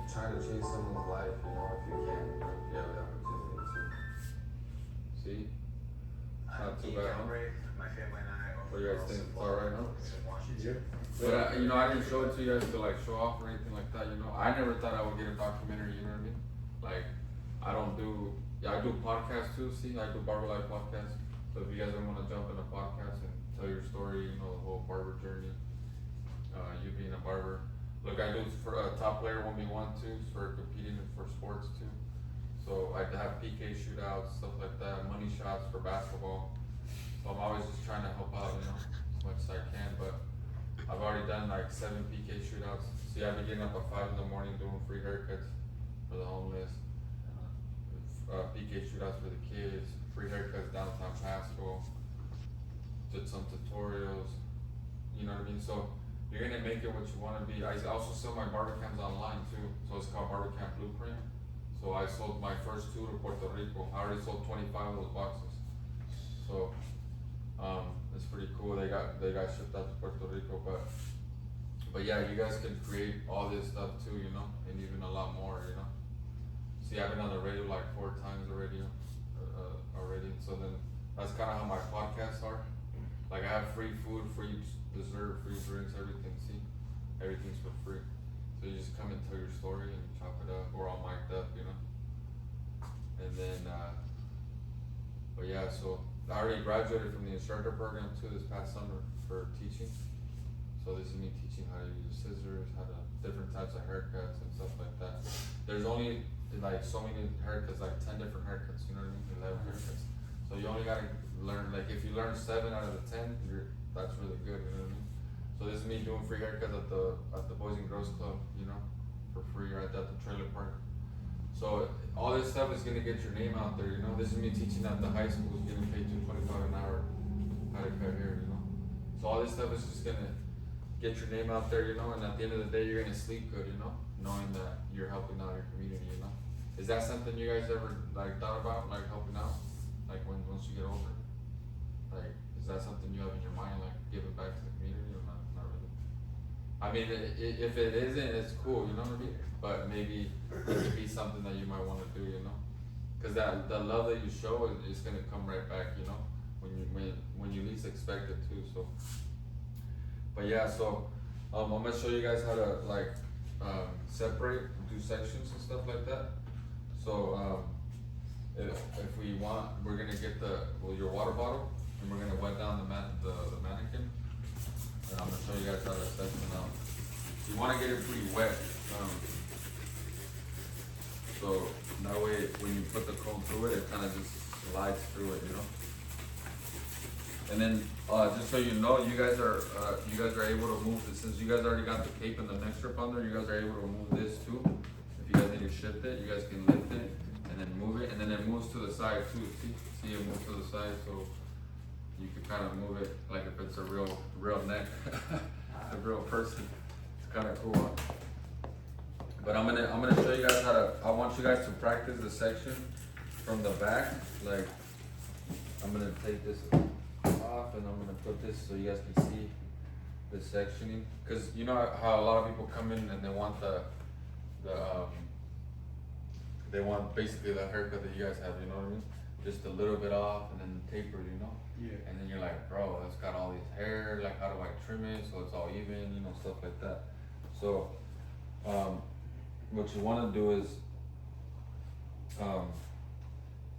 try to change someone's life, you know, if you can, you know, if you have the opportunity to. See? Not too bad, huh? What do you guys think? It's alright, huh? Yeah. But, you know, I didn't show it to you guys to like show off or anything like that, you know. I never thought I would get a documentary, you know what I mean? Like, I don't do, yeah, I do podcasts too, see? I do Barber Life podcast. So if you guys ever wanna jump in a podcast and tell your story, you know, the whole barber journey, you being a barber. Look, I do for a top player 1v1 too, for competing for sports too. So I have PK shootouts, stuff like that, money shots for basketball. So I'm always just trying to help out, you know, as much as I can, but I've already done like 7 PK shootouts. See, I've been getting up at 5 in the morning doing free haircuts for the homeless, PK shootouts for the kids, free haircuts downtown Pasco, did some tutorials, you know what I mean? So you're gonna make it what you wanna be. I also sell my barber cams online too, so it's called Barber Camp Blueprint. So I sold my first 2 to Puerto Rico. I already sold 25 of those boxes. So, it's pretty cool. They got shipped out to Puerto Rico, but yeah, you guys can create all this stuff too, you know, and even a lot more, you know. See, I've been on the radio like 4 times already, so then that's kind of how my podcasts are. Like I have free food, free dessert, free drinks, everything, see? Everything's for free. So you just come and tell your story and chop it up, we're all mic'd up, you know? And then, but yeah, so I already graduated from the instructor program too this past summer for teaching. So this is me teaching how to use scissors, how to, different types of haircuts and stuff like that. There's only like so many haircuts, like 10 different haircuts, you know what I mean? 11 haircuts. So you only gotta learn, like if you learn 7 out of the 10, that's really good, you know what I mean? So this is me doing free haircuts at the Boys and Girls Club, you know, for free right at the trailer park. So all this stuff is gonna get your name out there, you know. This is me teaching at the high schools, getting paid $2.25 an hour how to cut hair, you know. So all this stuff is just gonna get your name out there, you know, and at the end of the day you're gonna sleep good, you know, knowing that you're helping out your community, you know. Is that something you guys ever like thought about, like helping out? Like once you get older? Like, is that something you have in your mind, like giving back to the community or not really? I mean, if it isn't, it's cool, you know what I mean? But maybe it could be something that you might wanna do, you know? Cause the love that you show is gonna come right back, you know? When you least expect it too, so. But yeah, so, I'm gonna show you guys how to like, separate, do sections and stuff like that. So, if we want, we're gonna get your water bottle, and we're gonna wet down the mannequin, and I'm gonna show you guys how to section out. You wanna get it pretty wet, so that way when you put the comb through it, it kind of just slides through it, you know. And then just so you know, you guys are able to move this, since you guys already got the cape and the neck strip on there. You guys are able to move this too. If you guys need to shift it, you guys can lift it and then move it, and then it moves to the side too. See it moves to the side, so you can kind of move it like if it's a real neck, a real person. It's kind of cool. Huh? But I'm gonna show you guys how to. I want you guys to practice the section from the back. Like I'm gonna take this off and I'm gonna put this so you guys can see the sectioning. Cause you know how a lot of people come in and they want they want basically the haircut that you guys have. You know what I mean? Just a little bit off and then tapered. You know? Yeah. And then you're like, bro, it's got all these hair. Like, how do I trim it so it's all even? You know, stuff like that. So. What you want to do is,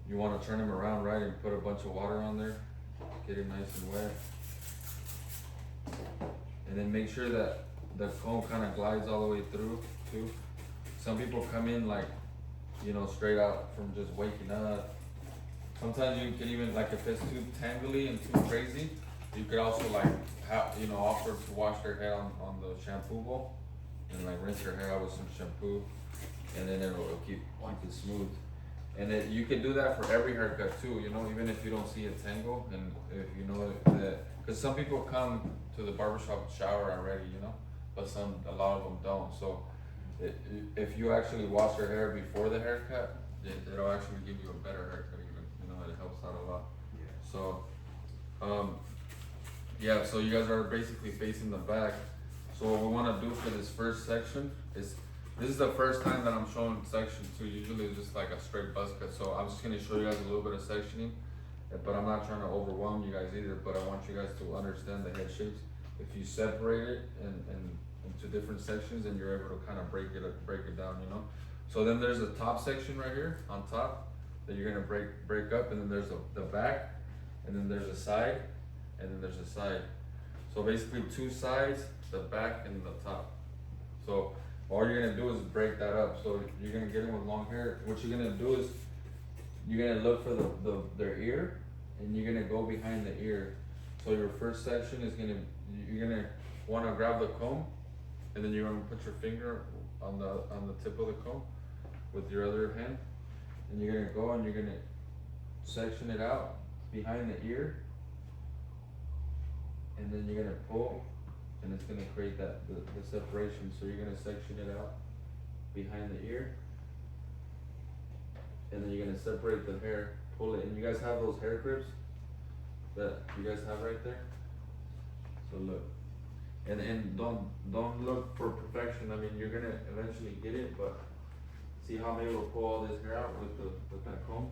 you want to turn them around, right, and put a bunch of water on there, get it nice and wet, and then make sure that the comb kind of glides all the way through, too. Some people come in like, you know, straight out from just waking up. Sometimes you can even, like if it's too tangly and too crazy, you could also like, offer to wash their head on the shampoo bowl. And like rinse your hair out with some shampoo, and then it'll keep it smooth. And then you can do that for every haircut too, you know, even if you don't see a tangle, and if you know that, because some people come to the barbershop shower already, you know, but a lot of them don't. So if you actually wash your hair before the haircut, it'll actually give you a better haircut even, you know, it helps out a lot. Yeah. So, yeah, so you guys are basically facing the back. So what we want to do for this first section is This is the first time that I'm showing section 2. Usually it's just like a straight buzz cut. So I'm just gonna show you guys a little bit of sectioning, but I'm not trying to overwhelm you guys either, but I want you guys to understand the head shapes. If you separate it and into different sections, then you're able to kind of break it down, you know? So then there's a top section right here on top that you're gonna break up, and then there's the back, and then there's a side, and then there's a side. So basically 2 sides, the back and the top. So all you're gonna do is break that up. So you're gonna get in with long hair. What you're gonna do is you're gonna look for their ear, and you're gonna go behind the ear. So your first section is you're gonna wanna grab the comb, and then you're gonna put your finger on the tip of the comb with your other hand, and you're gonna go and you're gonna section it out behind the ear, and then you're gonna pull, and it's gonna create the separation. So you're gonna section it out behind the ear, and then you're gonna separate the hair, pull it, and you guys have those hair grips that you guys have right there. So look, and don't look for perfection. I mean, you're gonna eventually get it, but see how I'm able to pull all this hair out with that comb,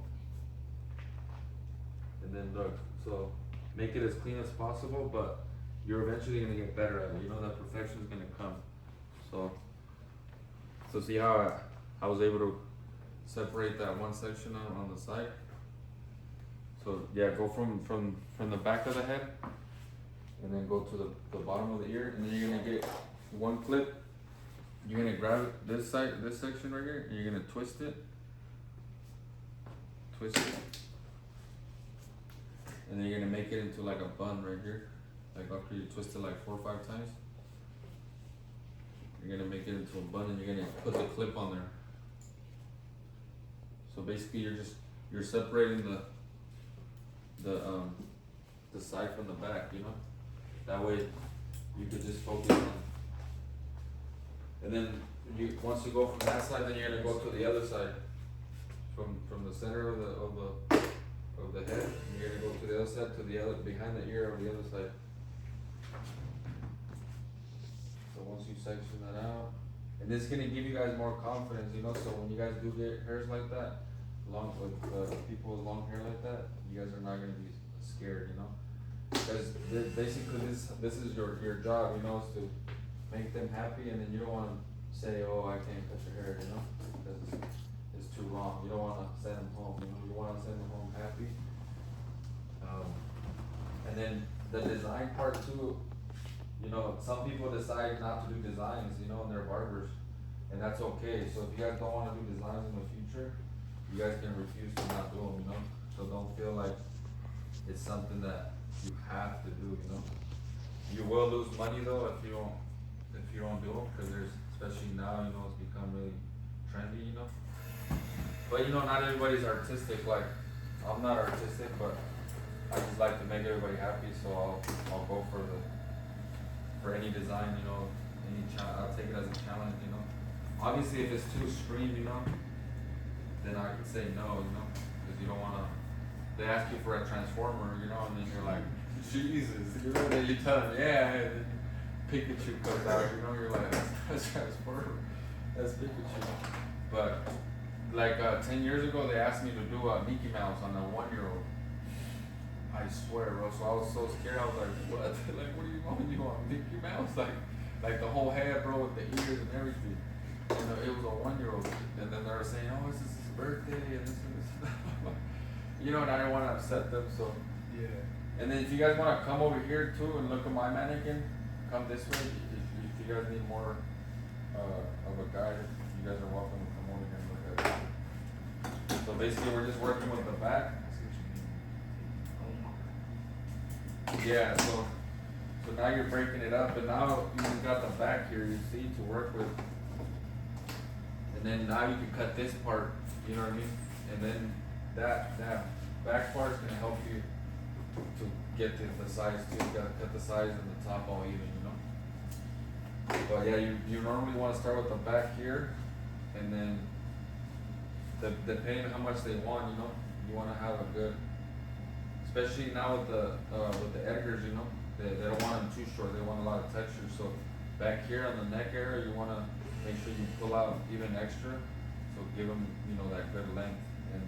and then look. So make it as clean as possible, but you're eventually gonna get better at it. You know that perfection is gonna come. So see how I was able to separate that one section on the side. So yeah, go from the back of the head, and then go to the bottom of the ear, and then you're gonna get one clip. You're gonna grab this section right here, and you're gonna twist it, and then you're gonna make it into like a bun right here. Like after you twist it like 4 or 5 times, you're gonna make it into a bun, and you're gonna put the clip on there. So basically you're separating the side from the back, you know? That way you could just focus on. And then once you go from that side, then you're gonna go to the other side. From the center of the head, you're gonna go to the other side, to the other, behind the ear on the other side. So once you section that out, and this is gonna give you guys more confidence, you know, so when you guys do get hairs like that, people with long hair like that, you guys are not gonna be scared, you know? Because basically this is your job, you know, is to make them happy, and then you don't wanna say, oh, I can't cut your hair, you know, because it's too long. You don't wanna send them home, you know, you wanna send them home happy. And then the design part too, you know, some people decide not to do designs, you know, and they're barbers, and that's okay. So if you guys don't wanna do designs in the future, you guys can refuse to not do them, you know? So don't feel like it's something that you have to do, you know? You will lose money though if you don't do them, because especially now, you know, it's become really trendy, you know? But you know, not everybody's artistic. Like, I'm not artistic, but I just like to make everybody happy, so I'll go for any design, you know, I'll take it as a challenge, you know? Obviously if it's too extreme, you know, then I could say no, you know, because you don't wanna, they ask you for a transformer, you know, and then you're like, Jesus, you know, then you tell them, yeah, and then Pikachu comes out, you know, you're like, that's transformer, that's Pikachu. But like 10 years ago, they asked me to do a Mickey Mouse on a 1-year-old. I swear, bro, so I was so scared, I was like, what? Like, what do you want? You want Mickey Mouse? Like the whole head, bro, with the ears and everything. And it was a 1-year-old, and then they were saying, oh, this is his birthday, and this and this. You know, and I didn't want to upset them, so. Yeah. And then if you guys want to come over here too and look at my mannequin, come this way. If you guys need more of a guide, you guys are welcome to come over here and look at it. So basically we're just working with the back. Yeah, so now you're breaking it up, and now you've got the back here, you see, to work with. And then now you can cut this part, you know what I mean? And then that back part is gonna help you to get to the sides too. You gotta cut the sides and the top all even, you know? But yeah, you normally wanna start with the back here, and then depending on how much they want, you know, you wanna have a good, especially now with the Edgars, you know, they don't want them too short, they want a lot of texture. So back here on the neck area, you wanna make sure you pull out even extra, so give them, you know, that good length. And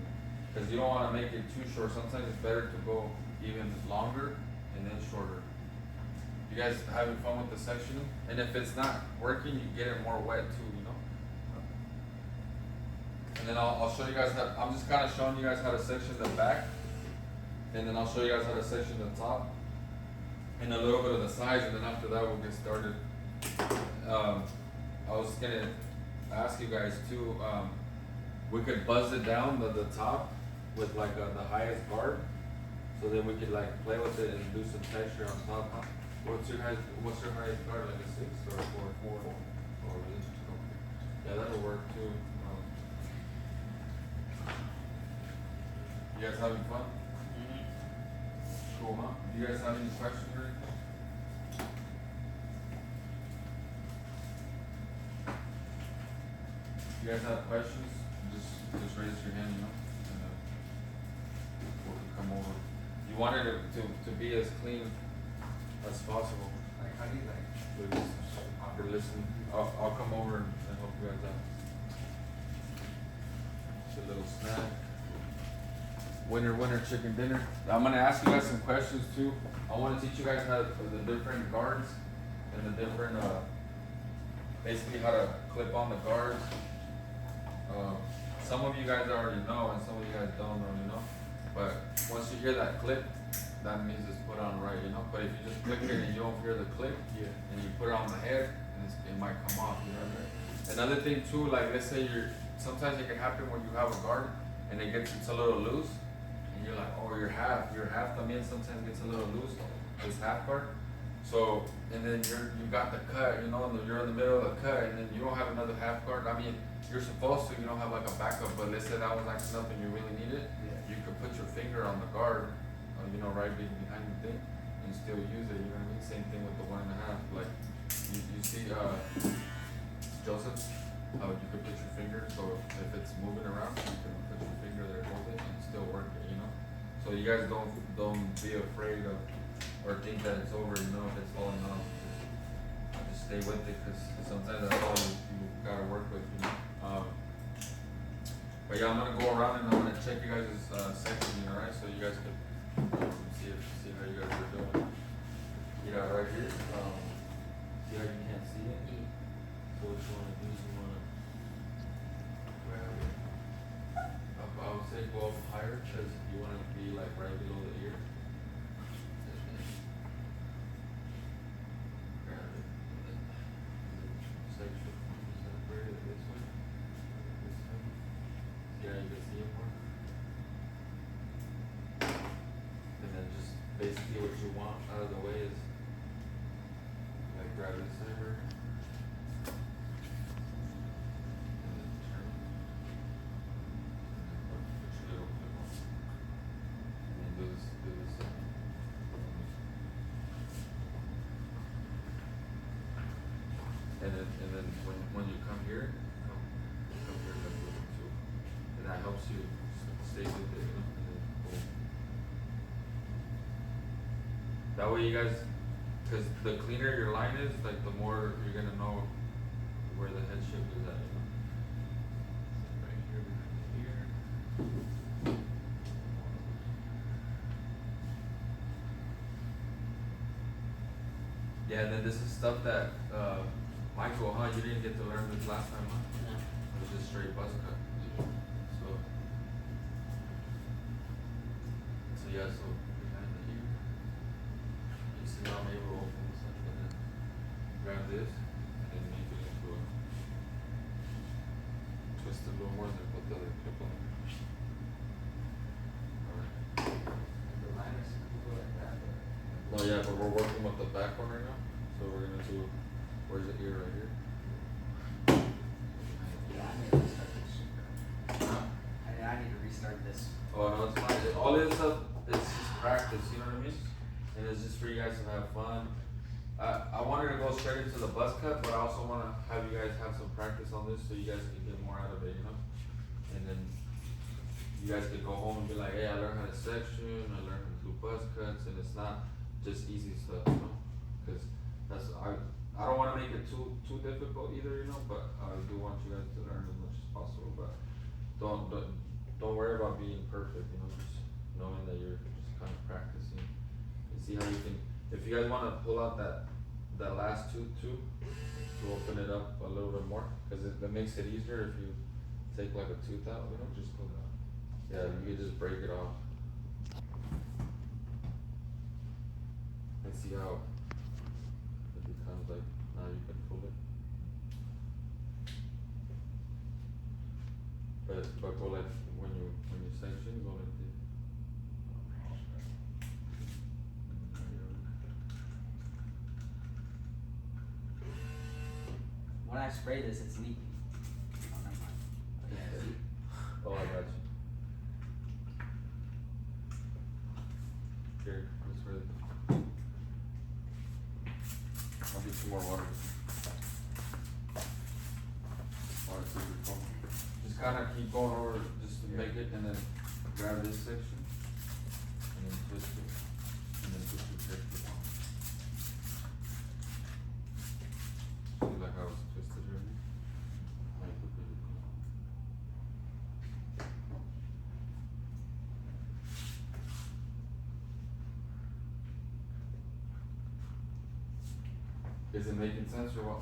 because you don't want to make it too short. Sometimes it's better to go even longer and then shorter. You guys having fun with the sectioning? And if it's not working, you get it more wet too, you know? And then I'll show you guys how, I'm just kind of showing you guys how to section the back. And then I'll show you guys how to section the top. And a little bit of the sides, and then after that we'll get started. I was gonna ask you guys too, we could buzz it down the top with like the highest guard. So then we could like play with it and do some texture on top. Huh? What's your highest guard, like a 6 or a 4? 4. Oh, really? Okay. Yeah, that'll work too. You guys having fun? Cool, huh? Do you guys have any questions or anything? You guys have questions? Just raise your hand, you know, and we'll come over. You wanted it to be as clean as possible. Like, how do you like? For listening, I'll come over and help you guys out. It's a little snack. Winner, chicken dinner. I'm gonna ask you guys some questions too. I wanna teach you guys how the different guards and the different, basically how to clip on the guards. Some of you guys already know and some of you guys don't really know. But once you hear that clip, that means it's put on right, you know? But if you just click it and you don't hear the clip, and you put it on the head, and it might come off, you know what I mean? Another thing too, like let's say sometimes it can happen when you have a guard and it's a little loose, and you're like, oh, your half también sometimes gets a little loose, this half guard. So, and then you got the cut, you know, and you're in the middle of the cut, and then you don't have another half guard. I mean, you're supposed to, you don't have like a backup, but let's say that was acting up and you really need it, you could put your finger on the guard, you know, right behind the thing, and still use it, you know what I mean? Same thing with the 1.5, like, you see, Joseph, how you could put your finger, so if it's moving around, you can put your finger there, hold it, and still work it, you know? So you guys don't be afraid of, or think that it's over, you know, if it's falling off. Just stay with it, because sometimes that's all you gotta work with, you know? But yeah, I'm gonna go around and I'm gonna check you guys' sectioning, alright? So you guys can see how you guys are doing. Yeah, right here. See how you can't see it? So what you wanna do is you wanna grab it. I would say go up higher, because you wanna be like right below the ear. Grab it. And then section. Separate it this way. This way. Yeah, you can see it more. And then just basically what you want out of the way is like grab this side right here. And then turn it. And then put your little clip on. And then do this side. And then when you come here, come here like this too. And that helps you stay with it, you know? And then boom. That way you guys, because the cleaner your line is, like the more you're gonna know where the head shape is at, you know? Right here, behind the ear. Yeah, and then this is stuff that, Michael, you didn't get to learn this last time, huh? No. It was just straight buzz cut. So yeah, so behind the ear, you see how I'm able to open this up, and then grab this, and then make it into a twist it a little more, and then put the other clip on. Alright. The line is cool like that, but. No, yeah, but we're working with the back one right now, so we're gonna do, where's the ear right here? Yeah, I need to restart this shit, bro. Huh? I need to restart this. Oh no, it's fine. All this stuff, it's just practice, you know what I mean? And it's just for you guys to have fun. I wanted to go straight into the buzz cut, but I also want to have you guys have some practice on this so you guys can get more out of it, you know? And then you guys could go home and be like, hey, I learned how to section, I learned how to do buzz cuts, and it's not just easy stuff, you know? Because I I don't wanna make it too difficult either, you know, but I do want you guys to learn as much as possible, but don't worry about being perfect, you know, just knowing that you're just kind of practicing and see how you can, if you guys wanna pull out that last tooth too, to open it up a little bit more, cause that makes it easier if you take like a tooth out, you know, just pull it out. Yeah, you can just break it off. And see how it becomes like, now you can pull it. But go like, when you section, go like this. When I spray this, it's leaking. Oh, never mind. Yeah, Oh, I got you. Here, this way. I'll get some more water. Water to your phone. Just kinda keep going over, just to make it, and then grab this section, and then twist it, and then twist it back to the phone. See like how it's twisted right here? Like, look at it. Is it making sense or what?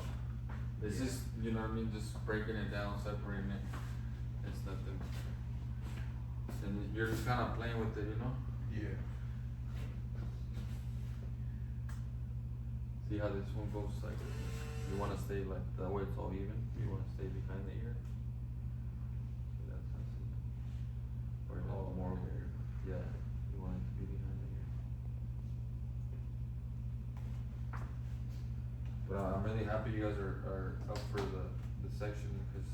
It's just, you know what I mean, just breaking it down, separating it. It's nothing. And you're just kind of playing with it, you know? Yeah. See how this one goes like, you want to stay like, that way it's all even. You want to stay behind the ear. See, that's how it's, or no, more over here. Yeah, you want it to be behind the ear. But I'm really happy you guys are up for the section, because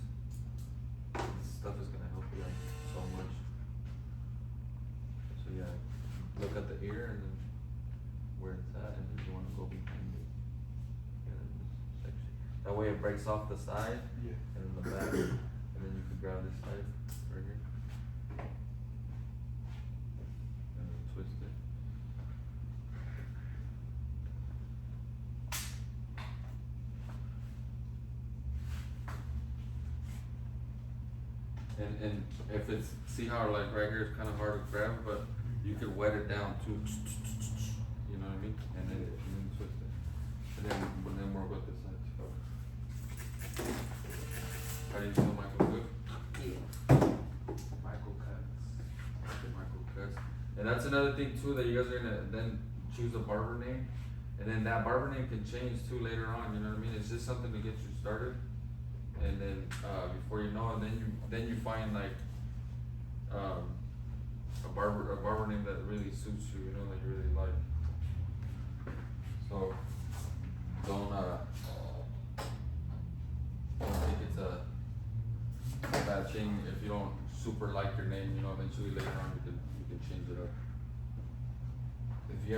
this stuff is gonna help you guys so much. So yeah, look at the ear and then where it's at, and then you wanna go behind it. Yeah, in this section. That way it breaks off the side Yeah. and then the back, and then you can grab this side right here. And then twist it. And if it's, see how like right here it's kind of hard to grab, but you could wet it down too. You know what I mean? And then twist it. And then we're with this side too. How do you feel, Michael? Good? Yeah. Michael cuts. Michael cuts. And that's another thing too, that you guys are gonna then choose a barber name. And then that barber name can change too later on, you know what I mean? It's just something to get you started. And then, before you know it, then you find like, a barber name that really suits you, you know, that you really like. So, don't think it's a bad thing if you don't super like your name, you know, eventually later on you can change it up. If you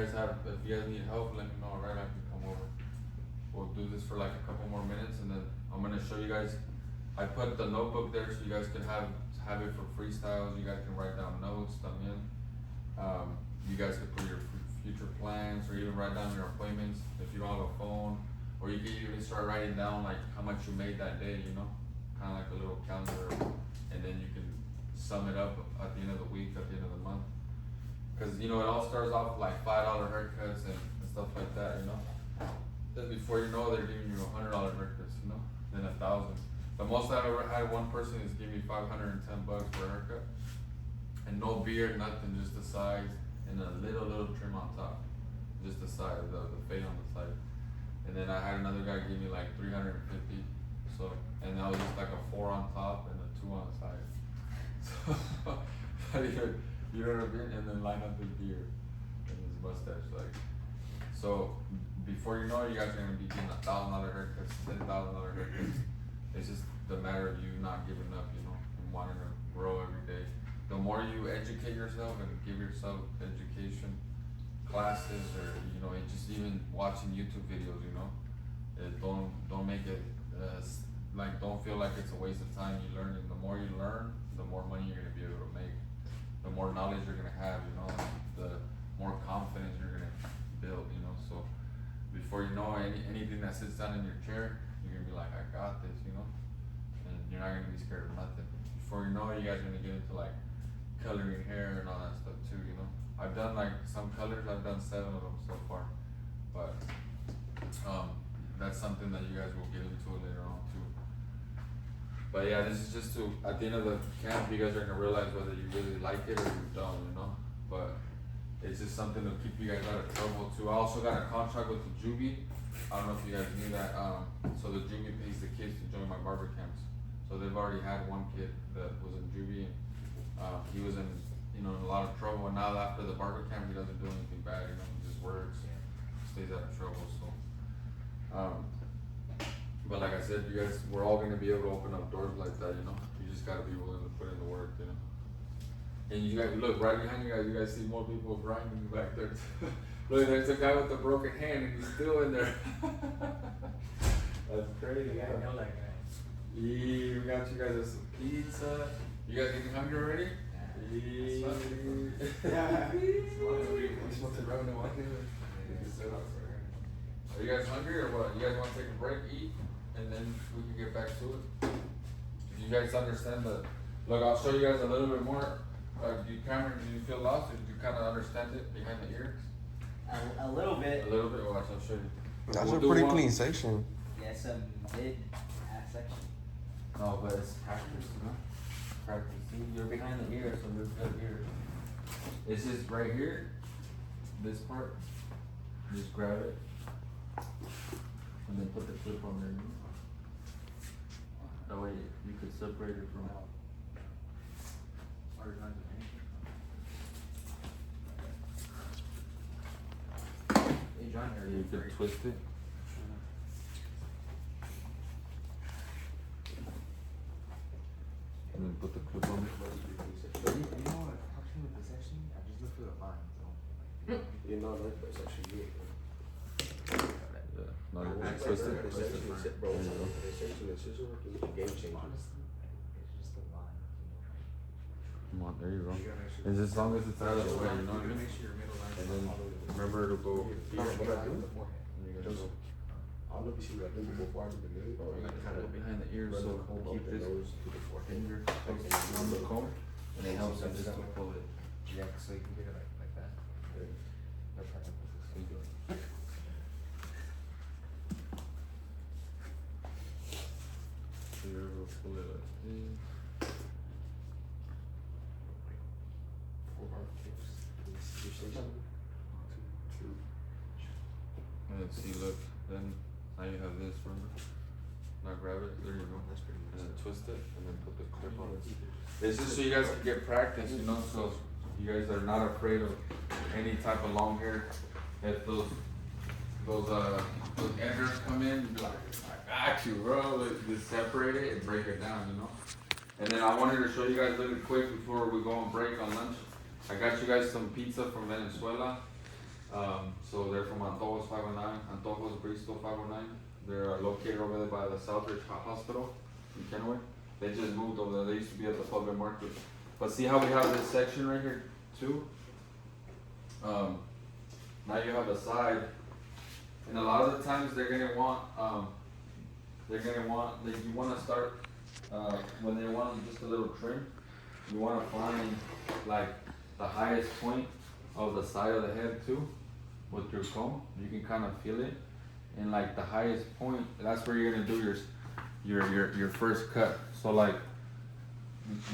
guys need help, let me know, alright, I can come over. We'll do this for like a couple more minutes, and then I'm gonna show you guys. I put the notebook there so you guys can have it for freestyles. You guys can write down notes, también. You guys can put your future plans, or even write down your appointments if you don't have a phone, or you can even start writing down like how much you made that day, you know, kind of like a little calendar, and then you can sum it up at the end of the week, at the end of the month. Cause you know, it all starts off with like $5 haircuts and stuff like that, you know. Then before you know, they're giving you $100 haircuts, you know, then 1,000. The most I've ever had one person is give me $510 for a haircut, and no beard, nothing, just the sides and a little trim on top, just the side, the fade on the side. And then I had another guy give me like 350. So, and that was just like a 4 on top and a 2 on the side. So, you know what I mean? And then line up his beard and his mustache, like. So before you know it, you guys are gonna be getting $1,000 haircuts, $10,000 haircuts. It's just the matter of you not giving up, you know, and wanting to grow every day. The more you educate yourself and give yourself education classes, or you know, just even watching YouTube videos, you know, don't make it like, don't feel like it's a waste of time. You learn, and the more you learn, the more money you're gonna be able to make, the more knowledge you're gonna have, you know, the more confidence you're gonna build, you know. So before you know anything that sits down in your chair, you're gonna be like, I got this, you know, and you're not gonna be scared of nothing. Before you know it, you guys are gonna get into like coloring hair and all that stuff too, you know. I've done like some colors, I've done 7 of them so far, but that's something that you guys will get into later on too. But yeah, this is just to, at the end of the camp, you guys are gonna realize whether you really like it or you don't, you know. But it's just something to keep you guys out of trouble too. I also got a contract with the juvie. I don't know if you guys knew that. So the juvie pays the kids to join my barber camps. So they've already had one kid that was in juvie, and he was in, you know, in a lot of trouble. And now after the barber camp, he doesn't do anything bad. You know, he just works, stays out of trouble. So, but like I said, you guys, we're all gonna be able to open up doors like that. You know, you just gotta be willing to put in the work. You know. And you guys look right behind you guys see more people grinding back there. Look, there's a guy with a broken hand and he's still in there. That's crazy. Yeah, I know that guy. Yeah, we got you guys some pizza. You guys getting hungry already? Yeah. Are you guys hungry or what? You guys want to take a break, eat, and then we can get back to it? You guys understand the? Look, I'll show you guys a little bit more. Cameron, did you feel lost, or did you kind of understand it behind the ear? A little bit. A little bit. Watch, I'll show you. That's We'll a do pretty one- clean section. Yeah, it's a mid section. No, but it's practice, you know? Practice. See, you're behind the ear, so move that ear. It's just right here, this part. Just grab it. And then put the clip on there. That way you could separate it from. Hey, John, You could twist it. And then put the clip on it. You know what? Talking with the section, I just look for the lines. You know, that's actually good. Yeah. No, you can twist it. Twist it. Bro, There you go. the section and scissor work is a game changer. Honestly, it's just the lines. Come on, there you go. It's as long as it's out of the way, you know what I mean? Make sure your middle line And is then all the way. remember to go here. What I do? The forehead. And you're gonna go. I don't know if you see what I did before I did the name, but You're gonna kind of go behind the ear, run so the comb keep up the this nose to the forehead. finger on the comb, and it helps you just to pull it. Yeah, so you can get it like that. Yeah. They're trying to put this So you go. So you're able to pull it like this. You say something? Two. And then see, look, then now you have this, remember? Now grab it, there you go. That's pretty And then good. twist it, and then put the clip on it. It's just so you guys can get practice, you know, so you guys are not afraid of any type of long hair. If those enders come in, you be like, I got you, bro. Like, just separate it and break it down, you know. And then I wanted to show you guys really quick before we go on break on lunch. I got you guys some pizza from Venezuela. So they're from Antojos 509, Antojos Bristol 509. They're located over there by the Southridge Hospital in Kennewick. They just moved over there. They used to be at the public market. But see how we have this section right here too? Now you have the side. And a lot of the times they're gonna want, you wanna start, when they want just a little trim, you wanna find like the highest point of the side of the head too, with your comb. You can kind of feel it. And like the highest point, that's where you're gonna do your first cut. So like,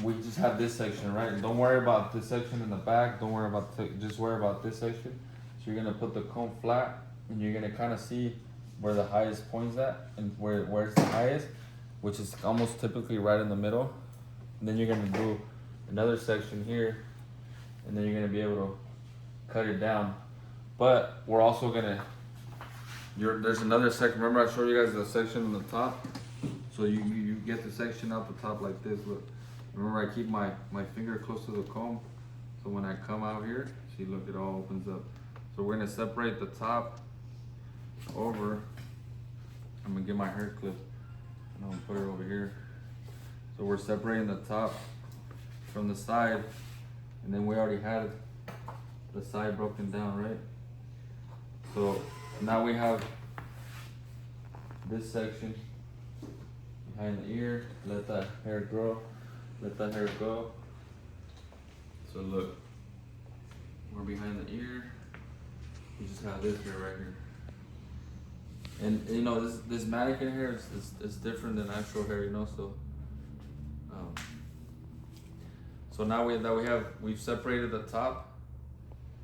we just have this section, right? Don't worry about this section in the back. Don't worry about, just worry about this section. So you're gonna put the comb flat, and you're gonna kind of see where the highest point's at, and where it's the highest, which is almost typically right in the middle. And then you're gonna do another section here, and then you're gonna be able to cut it down. But we're also gonna, there's another section. Remember I showed you guys the section on the top? So you get the section out the top like this. Look, remember I keep my finger close to the comb, so when I come out here, see, look, it all opens up. So we're gonna separate the top over. I'm gonna get my hair clip and I'm gonna put it over here. So we're separating the top from the side, and then we already had the side broken down, right? So Now we have this section behind the ear. Let that hair grow. Let that hair go. So look, we're behind the ear. You just have this hair right here. And you know this mannequin hair is different than actual hair, you know. So now we've separated the top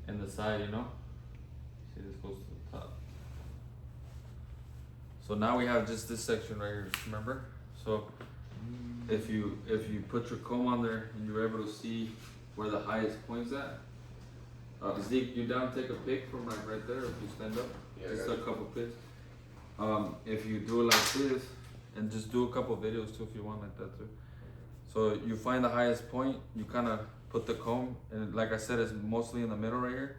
and the side, you know. See, this goes to the top. So now we have just this section right here. Remember? So if you put your comb on there and you're able to see where the highest point's at. Zeke, you down to take a pic from like right there if you stand up? Yeah, just I a got couple pics. If you do it like this, and just do a couple videos too if you want like that too. So you find the highest point, you kind of put the comb, and like I said, it's mostly in the middle right here.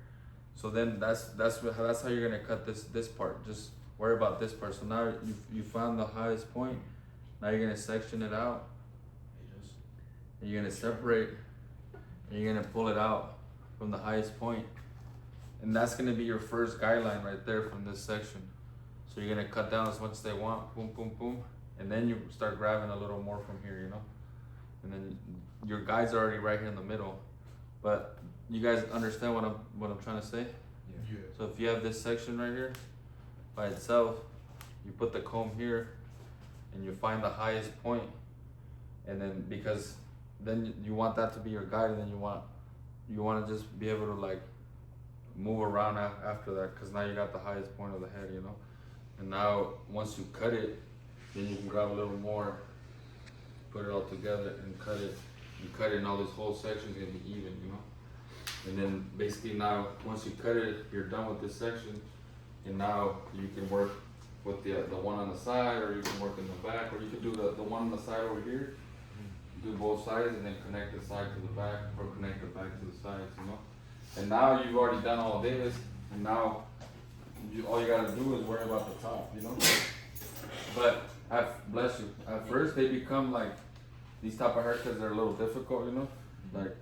So then that's how you're gonna cut this part. Just worry about this part. So now you found the highest point. Now you're gonna section it out, and you're gonna separate, and you're gonna pull it out from the highest point, and that's gonna be your first guideline right there from this section. So you're gonna cut down as much as they want, boom, boom, boom, and then you start grabbing a little more from here, you know. And then your guides are already right here in the middle. But you guys understand what I'm trying to say? Yeah. So if you have this section right here by itself, you put the comb here, and you find the highest point, and then because then you want that to be your guide, and then you want to just be able to like move around after that, because now you got the highest point of the head, you know. And now once you cut it, then you can grab a little more, put it all together and cut it. You cut it, and all this whole section is gonna be even, you know. And then basically now once you cut it, you're done with this section, and now you can work with the one on the side, or you can work in the back, or you can do the one on the side over here. Do both sides and then connect the side to the back, or connect the back to the sides, you know. And now you've already done all this, and now all you gotta do is worry about the top, you know. But bless you. At first they become like these type of haircuts. They're a little difficult, you know. Like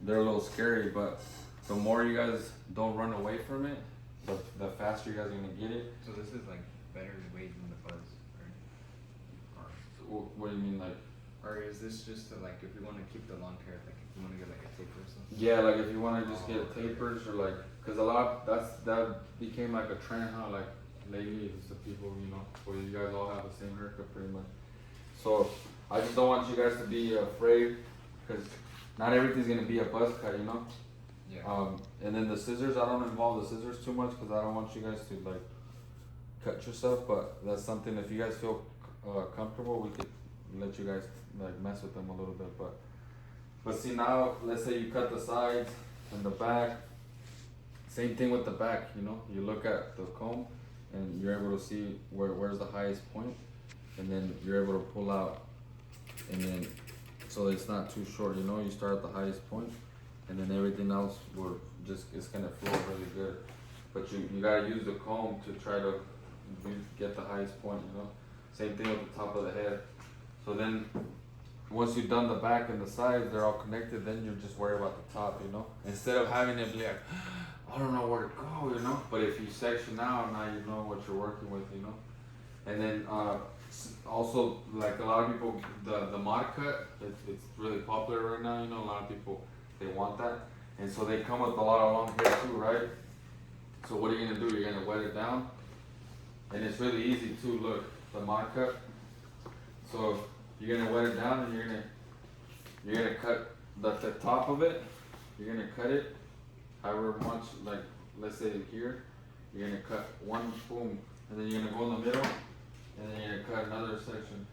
they're a little scary, but the more you guys don't run away from it, the faster you guys are gonna get it. So this is like better way than the fuzz, right? What do you mean, like? Or is this just to, like, if you want to keep the long hair, like if you want to get like a taper or something? Yeah, like if you want to just get tapers, or like, cause a lot that became like a trend, huh? Like lately, it's the people, you know, where you guys all have the same haircut pretty much. So I just don't want you guys to be afraid, cause not everything's gonna be a buzz cut, you know. Yeah. And then the scissors, I don't involve the scissors too much, cause I don't want you guys to like cut yourself. But that's something, if you guys feel comfortable, we could let you guys like mess with them a little bit. But see, now let's say you cut the sides and the back. Same thing with the back, you know. You look at the comb and you're able to see where's the highest point, and then you're able to pull out, and then so it's not too short, you know. You start at the highest point, and then everything else it's gonna flow really good. But you gotta use the comb to try to get the highest point, you know. Same thing with the top of the head. So then once you've done the back and the sides, they're all connected, then you just worry about the top, you know. Instead of having it be like, I don't know where to go, you know. But if you section out, now you know what you're working with, you know. And then also, like a lot of people, the mod cut, it's really popular right now, you know. A lot of people, they want that, and so they come with a lot of long hair too, right? So what are you gonna do? You're gonna wet it down, and it's really easy too. Look, the mod cut. So you're gonna wet it down, and you're gonna cut the top of it. You're gonna cut it however much, like let's say here. You're gonna cut one, boom, and then you're gonna go in the middle, and then you're gonna cut another section,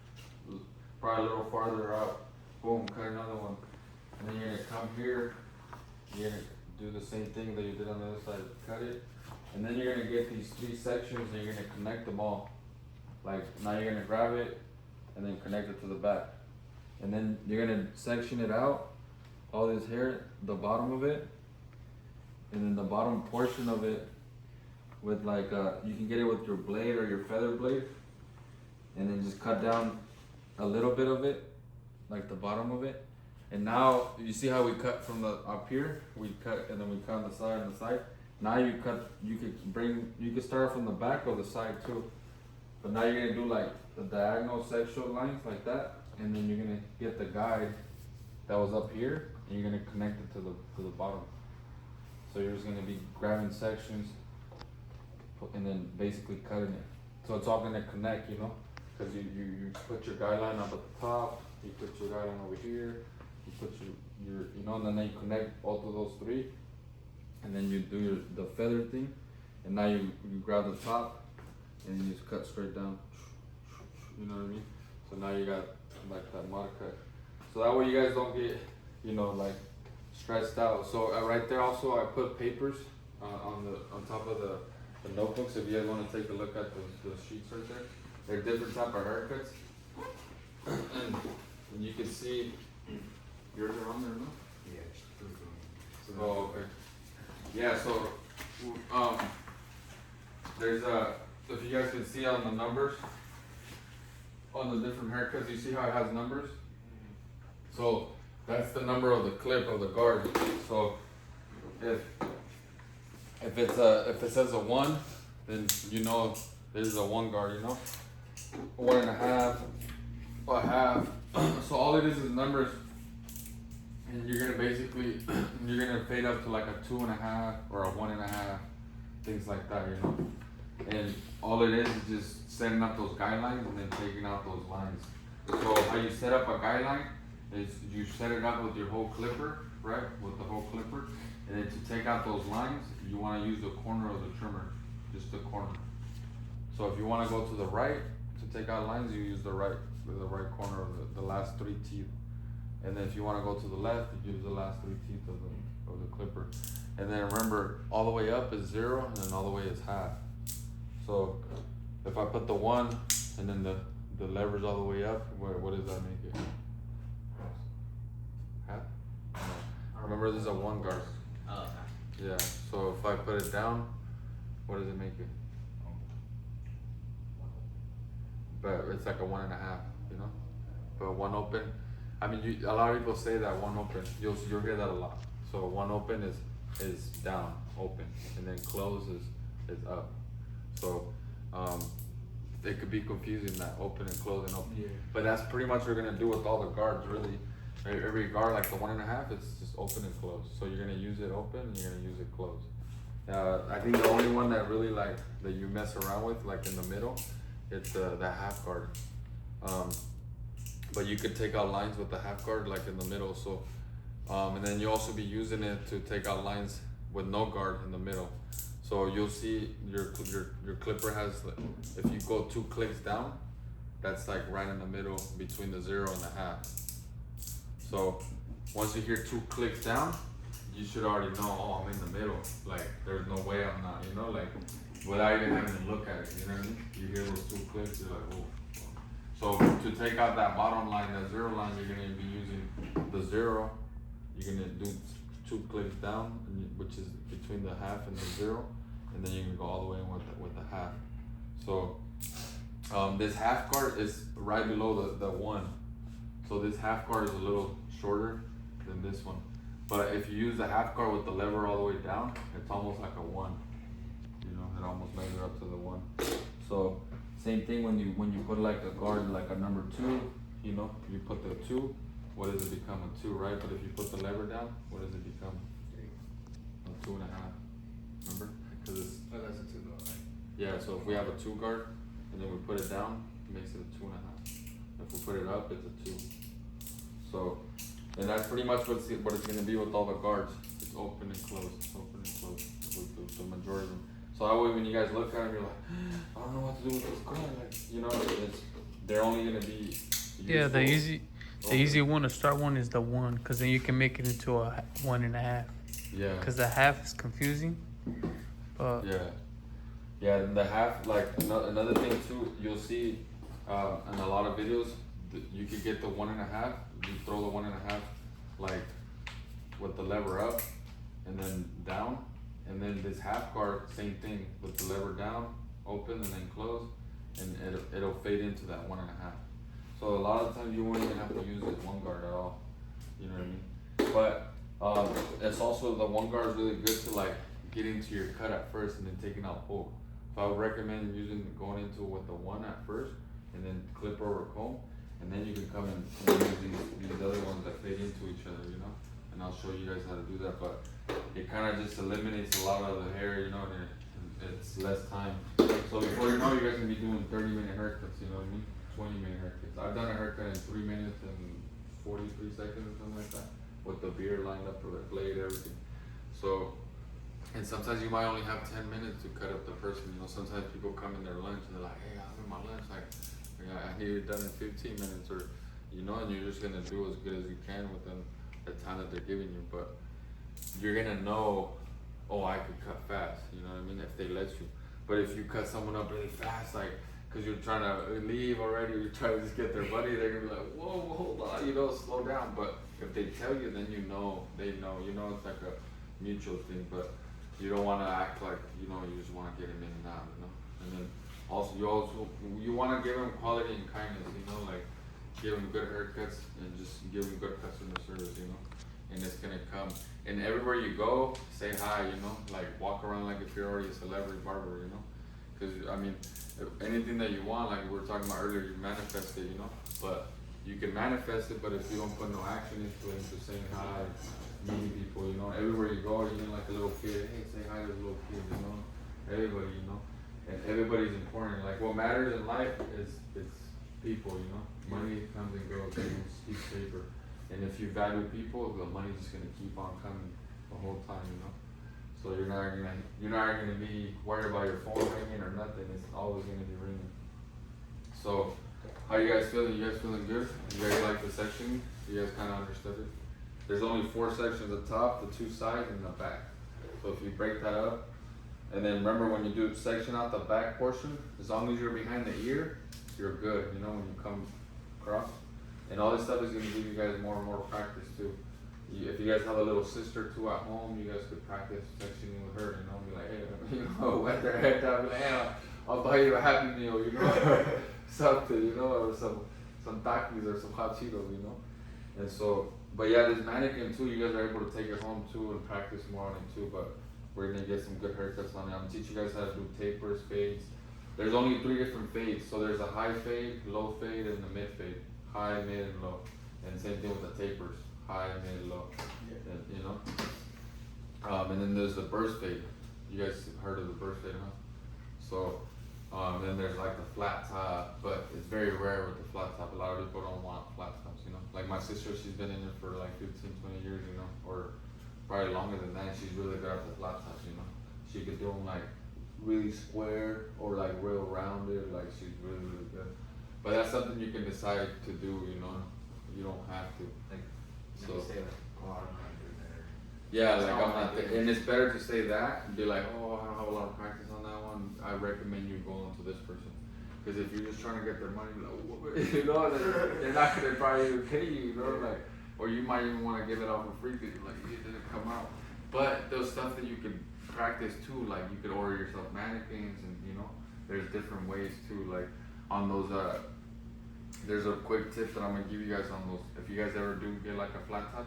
probably a little farther out. Boom, cut another one, and then you're gonna come here. You're gonna do the same thing that you did on the other side. Cut it, and then you're gonna get these 3 sections, and you're gonna connect them all. Like now you're gonna grab it and then connect it to the back, and then you're gonna section it out, all this hair, the bottom of it, and then the bottom portion of it with like you can get it with your blade or your feather blade, and then just cut down a little bit of it, like the bottom of it. And now you see how we cut from the up here, we cut and then we cut on the side and the side. now you could start from the back or the side too. But now you're gonna do like the diagonal sexual lines like that, and then you're gonna get the guide that was up here, and you're gonna connect it to the bottom. So you're just gonna be grabbing sections, and then basically cutting it. So it's all gonna connect, you know, because you put your guideline up at the top, you put your guideline over here, you put your you know, and then you connect both of those three, and then you do the feather thing, and now you grab the top, and you just cut straight down. You know what I mean? So now you got like that mod cut. So that way you guys don't get, you know, like stressed out. So right there also I put papers on top of the notebooks. If you guys want to take a look at those sheets right there, they're different type of haircuts, and you can see yours are on there, no? Yeah. Oh, okay. Yeah, so there's if you guys can see on the numbers on the different haircuts, you see how it has numbers? So that's the number of the clip of the guard. So if it says a 1, then you know this is a 1 guard, you know? 1.5, a half. So all it is numbers, and you're gonna basically fade up to like a 2.5 or a 1.5, things like that, you know? And all it is just setting up those guidelines and then taking out those lines. So how you set up a guideline is you set it up with your whole clipper, right? With the whole clipper. And then to take out those lines, you want to use the corner of the trimmer, just the corner. So if you want to go to the right to take out lines, you use the right corner of the last 3 teeth. And then if you want to go to the left, you use the last 3 teeth of the clipper. And then remember, all the way up is 0, and then all the way is half. So if I put the 1 and then the lever's all the way up, what does that make it? Half? No. Remember, this is a 1 guard. Oh, Yeah. So if I put it down, what does it make it? But it's like a 1.5, you know. But 1 open. I mean, a lot of people say that 1 open. You'll hear that a lot. So 1 open is down, open, and then close is up. So it could be confusing, that open and close and open. Yeah. But that's pretty much what we're gonna do with all the guards, really. Every guard, like the 1.5, it's just open and close. So you're gonna use it open and you're gonna use it close. I think the only one that really that you mess around with, like in the middle, it's the half guard. But you could take out lines with the half guard, like in the middle. So, and then you also be using it to take out lines with no guard in the middle. So you'll see your clipper has, if you go 2 clicks down, that's like right in the middle between the 0 and the half. So once you hear 2 clicks down, you should already know, oh, I'm in the middle. Like there's no way I'm not, you know, like without even having to look at it, you know what I mean? You hear those 2 clicks, you're like, oh. So to take out that bottom line, that 0 line, you're gonna be using the 0. You're gonna do 2 clicks down, which is between the half and the 0, and then you can go all the way in with the half. So this half guard is right below the 1. So this half guard is a little shorter than this one. But if you use the half guard with the lever all the way down, it's almost like a 1. You know, it almost measures up to the 1. So same thing when you put like a guard, like a number 2, you know, you put the 2, what does it become? A 2, right? But if you put the lever down, what does it become? A 2.5. Remember? Because it's, Oh, that's a 2 though, right? yeah, so if we have a 2 guard and then we put it down, it makes it a 2.5. If we put it up, it's a 2. So, and that's pretty much what it's gonna be with all the guards. It's open and closed, open and closed with the majority of them. So that way when you guys look at them, you're like, I don't know what to do with this guard. Like, you know, they're only gonna be Yeah, the useful. easy one to start one is the 1, because then you can make it into a 1.5. Yeah. Because the half is confusing. But Yeah, and the half, like another thing too, you'll see in a lot of videos, you could get the 1.5, you throw the 1.5 like with the lever up and then down, and then this half guard, same thing with the lever down, open and then close, and it'll fade into that 1.5. So a lot of times you won't even have to use this 1 guard at all, you know what I mean? But it's also, the 1 guard is really good to like getting to your cut at first and then taking out poke. So I would recommend going into with the one at first and then clipper or comb, and then you can come and use these other ones that fade into each other, you know. And I'll show you guys how to do that, but it kind of just eliminates a lot of the hair, you know, and it's less time. So before you know, you guys can be doing 30-minute haircuts, you know what I mean? 20-minute haircuts. I've done a haircut in 3 minutes and 43 seconds or something like that, with the beard lined up or the blade, everything. So, and sometimes you might only have 10 minutes to cut up the person, you know. Sometimes people come in their lunch and they're like, hey, I'm in my lunch, like, I need it done in 15 minutes, or, you know, and you're just gonna do as good as you can within the time that they're giving you. But you're gonna know, oh, I could cut fast, you know what I mean, if they let you. But if you cut someone up really fast, like, cause you're trying to leave already, you're trying to just get their money, they're gonna be like, whoa, hold on, you know, slow down. But if they tell you, then you know, they know, you know, it's like a mutual thing. But you don't wanna act like, you know, you just wanna get them in and out, you know. And then also, you wanna give them quality and kindness, you know, like, give them good haircuts and just give them good customer service, you know. And it's gonna come. And everywhere you go, say hi, you know, like walk around like if you're already a celebrity barber, you know. Cause I mean, anything that you want, like we were talking about earlier, you manifest it, you know. But you can manifest it, but if you don't put no action into it, into saying hi, meeting people, you know, everywhere you go, you're like a little kid, hey, say hi to the little kid, you know. Everybody, you know. And everybody's important. Like what matters in life is people, you know. Money comes and goes, it's cheap paper. And if you value people, the money's just gonna keep on coming the whole time, you know. So you're not gonna be worried about your phone ringing or nothing. It's always gonna be ringing. So, how you guys feeling? You guys feeling good? You guys like the section? You guys kind of understood it? There's only 4 sections: the top, the 2 sides, and the back. So if you break that up, and then remember when you do section out the back portion, as long as you're behind the ear, you're good. You know, when you come across. And all this stuff is gonna give you guys more and more practice too. If you guys have a little sister too at home, you guys could practice sectioning with her, you know, be like, hey, you know, wet their head down, be like, hey, I'll buy you a Happy Meal, you know, something, you know, or some Takis or some hot Cheetos, you know. And so, but yeah, this mannequin too, you guys are able to take it home too and practice more on it too, but we're gonna get some good haircuts on it. I'm gonna teach you guys how to do tapers, fades. There's only 3 different fades, so there's a high fade, low fade, and the mid fade. High, mid, and low. And same thing with the tapers. High, mid, low. Yeah. And, you know? And then there's the burst fade. You guys heard of the burst fade, huh? So, then there's like the flat top, but it's very rare with the flat top. A lot of people don't want flat tops, you know? Like my sister, she's been in it for like 15, 20 years, you know? Or probably longer than that. She's really good at the flat tops, you know? She could do them like really square or like real rounded. Like she's really, really good. But that's something you can decide to do, you know. You don't have to. Like, So you say like, oh, I'm not doing that. yeah, like I'm not there. And it's better to say that and be like, oh, I don't have a lot of practice on that one. I recommend you going to this person. Because if you're just trying to get their money, like, you know, they're not gonna probably even pay you, you know, like, or you might even want to give it out for free because you're like, it didn't come out. But those stuff that you can practice too, like you could order yourself mannequins, and you know, there's different ways too, like on those there's a quick tip that I'm gonna give you guys on those. If you guys ever do get like a flat top,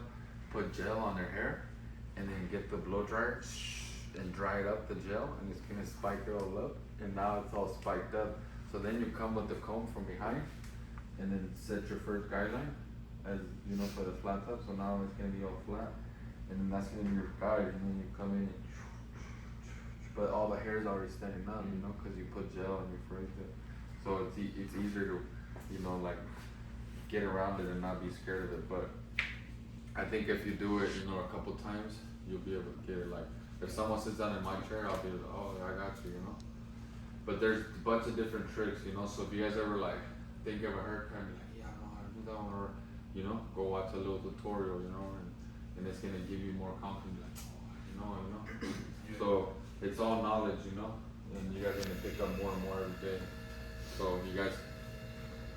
put gel on their hair and then get the blow dryer and dry it up, the gel, and it's gonna spike it all up, and now it's all spiked up. So then you come with the comb from behind and then set your first guideline, as you know, for the flat top. So now it's gonna be all flat, and then that's gonna be your guide, and then you come in and but all the hair is already standing up, you know, because you put gel and you freeze it. So it's easier to, you know, like get around it and not be scared of it. But I think if you do it, you know, a couple times, you'll be able to get it. Like if someone sits down in my chair, I'll be like, oh, I got you, you know. But there's a bunch of different tricks, you know. So if you guys ever like think of a haircut and be like, yeah, I know how to do that one, or you know, go watch a little tutorial, you know, and it's gonna give you more confidence. Like, oh, you know. So it's all knowledge, you know, and you guys are gonna pick up more and more every day. So you guys,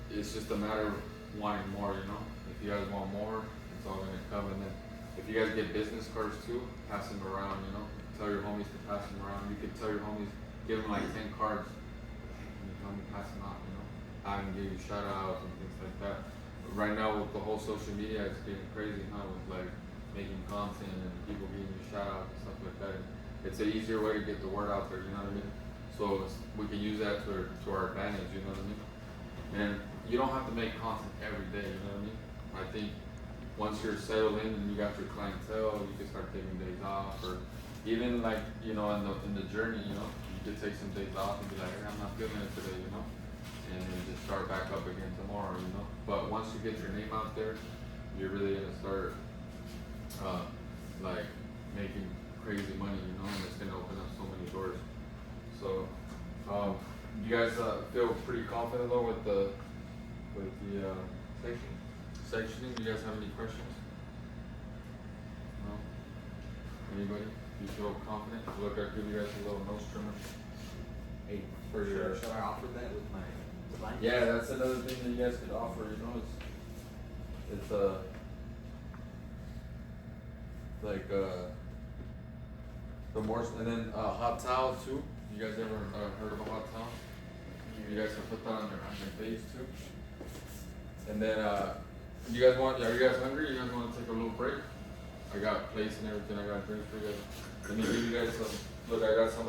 it's just a matter of wanting more, you know. If you guys want more, it's all gonna come. And then if you guys get business cards too, pass them around, you know. Tell your homies to pass them around. You can tell your homies, give them like 10 cards. Hey, can you tell me pass them out, you know. I can give you shout outs and things like that. But right now with the whole social media, it's getting crazy, huh? With like making content and people giving you shout outs and stuff like that. And it's an easier way to get the word out there, you know what I mean? So we can use that to our advantage, you know what I mean? And you don't have to make content every day, you know what I mean? I think once you're settled in and you got your clientele, you can start taking days off, or even like, you know, in the journey, you know, you could take some days off and be like, hey, I'm not feeling it today, you know? And then just start back up again tomorrow, you know? But once you get your name out there, you're really gonna start, like, making crazy money, you know, and it's gonna open up so many doors. So, you guys feel pretty confident though with the sectioning? Do you guys have any questions? No? Anybody? You feel confident? Look, I'll give you guys a little nose trimmer. Hey, For your- should I offer that with my client? Yeah, that's another thing that you guys could offer, you know, it's like the more, and then hot towel too. You guys ever heard of a hot towel? You guys can put that on your face too. And then you guys are you guys hungry? You guys want to take a little break? I got plates and everything. I got drinks for you guys. Let me give you guys some. Look, I got some